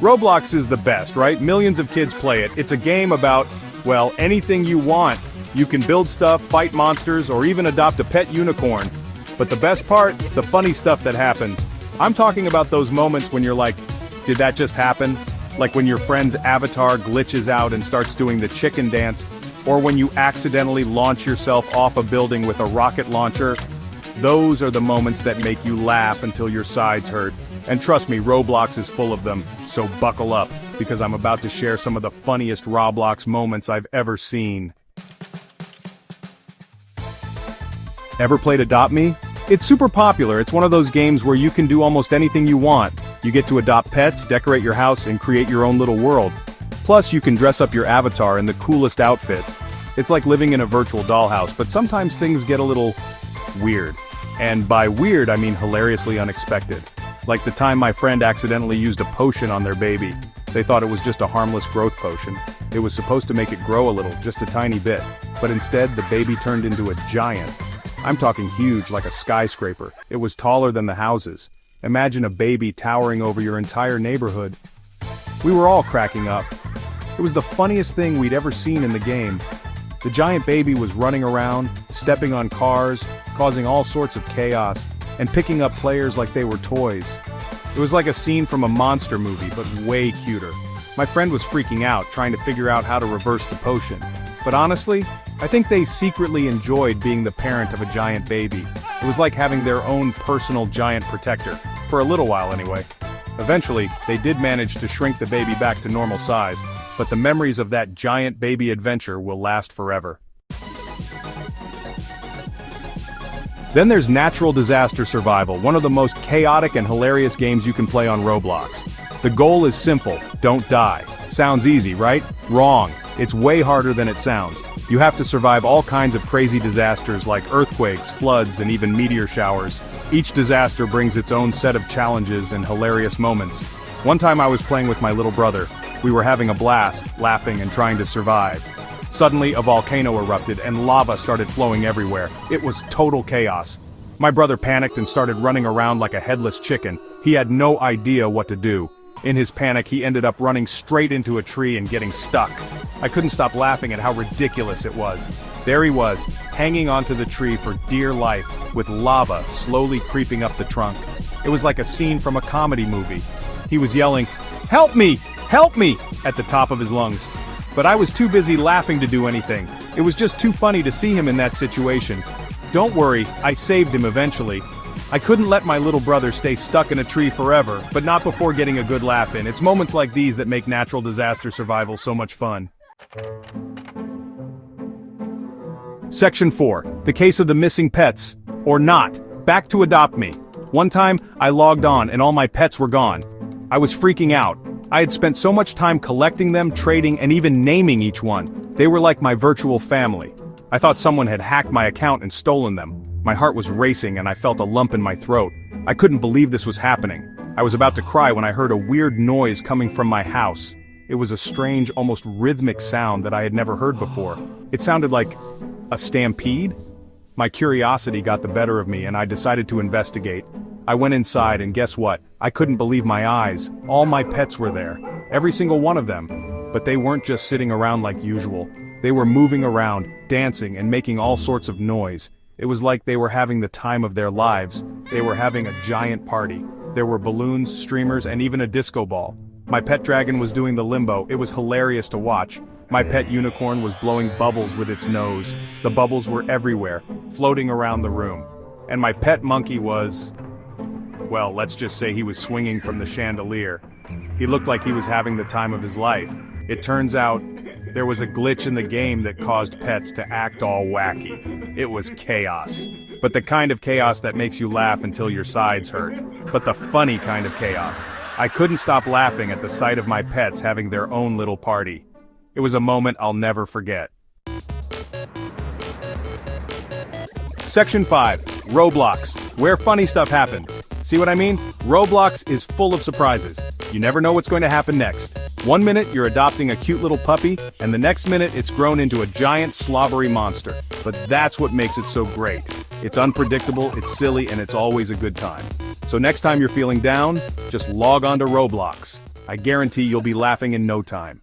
Roblox is the best, right? Millions of kids play it. It's a game about, well, anything you want. You can build stuff, fight monsters, or even adopt a pet unicorn. But the best part, the funny stuff that happens. I'm talking about those moments when you're like, did that just happen? Like when your friend's avatar glitches out and starts doing the chicken dance, or when you accidentally launch yourself off a building with a rocket launcher. Those are the moments that make you laugh until your sides hurt. And trust me, Roblox is full of them, so buckle up, because I'm about to share some of the funniest Roblox moments I've ever seen. Ever played Adopt Me? It's super popular. It's one of those games where you can do almost anything you want. You get to adopt pets, decorate your house, and create your own little world. Plus, you can dress up your avatar in the coolest outfits. It's like living in a virtual dollhouse, but sometimes things get a little weird. And by weird, I mean hilariously unexpected. Like the time my friend accidentally used a potion on their baby. They thought it was just a harmless growth potion. It was supposed to make it grow a little, just a tiny bit. But instead, the baby turned into a giant. I'm talking huge, like a skyscraper. It was taller than the houses. Imagine a baby towering over your entire neighborhood. We were all cracking up. It was the funniest thing we'd ever seen in the game. The giant baby was running around, stepping on cars, causing all sorts of chaos, and picking up players like they were toys. It was like a scene from a monster movie, but way cuter. My friend was freaking out, trying to figure out how to reverse the potion. But honestly, I think they secretly enjoyed being the parent of a giant baby. It was like having their own personal giant protector, for a little while anyway. Eventually, they did manage to shrink the baby back to normal size, but the memories of that giant baby adventure will last forever. Then there's Natural Disaster Survival, one of the most chaotic and hilarious games you can play on Roblox. The goal is simple, don't die. Sounds easy, right? Wrong. It's way harder than it sounds. You have to survive all kinds of crazy disasters like earthquakes, floods, and even meteor showers. Each disaster brings its own set of challenges and hilarious moments. One time I was playing with my little brother. We were having a blast, laughing and trying to survive. Suddenly, a volcano erupted and lava started flowing everywhere. It was total chaos. My brother panicked and started running around like a headless chicken. He had no idea what to do. In his panic, he ended up running straight into a tree and getting stuck. I couldn't stop laughing at how ridiculous it was. There he was, hanging onto the tree for dear life, with lava slowly creeping up the trunk. It was like a scene from a comedy movie. He was yelling, "Help me! Help me!" at the top of his lungs. But I was too busy laughing to do anything. It was just too funny to see him in that situation. Don't worry, I saved him eventually. I couldn't let my little brother stay stuck in a tree forever, but not before getting a good laugh in. It's moments like these that make natural disaster survival so much fun. Section 4. The case of the missing pets. Or not. Back to Adopt Me. One time, I logged on and all my pets were gone. I was freaking out. I had spent so much time collecting them, trading, and even naming each one. They were like my virtual family. I thought someone had hacked my account and stolen them. My heart was racing and I felt a lump in my throat. I couldn't believe this was happening. I was about to cry when I heard a weird noise coming from my house. It was a strange, almost rhythmic sound that I had never heard before. It sounded like a stampede? My curiosity got the better of me and I decided to investigate. I went inside and guess what? I couldn't believe my eyes. All my pets were there. Every single one of them. But they weren't just sitting around like usual. They were moving around, dancing, and making all sorts of noise. It was like they were having the time of their lives. They were having a giant party. There were balloons, streamers, and even a disco ball. My pet dragon was doing the limbo. It was hilarious to watch. My pet unicorn was blowing bubbles with its nose. The bubbles were everywhere, floating around the room. And my pet monkey was... well, let's just say he was swinging from the chandelier. He looked like he was having the time of his life. It turns out, there was a glitch in the game that caused pets to act all wacky. It was chaos. But the kind of chaos that makes you laugh until your sides hurt. But the funny kind of chaos. I couldn't stop laughing at the sight of my pets having their own little party. It was a moment I'll never forget. Section 5. Roblox, where funny stuff happens. See what I mean? Roblox is full of surprises. You never know what's going to happen next. One minute you're adopting a cute little puppy, and the next minute it's grown into a giant slobbery monster. But that's what makes it so great. It's unpredictable, it's silly, and it's always a good time. So next time you're feeling down, just log on to Roblox. I guarantee you'll be laughing in no time.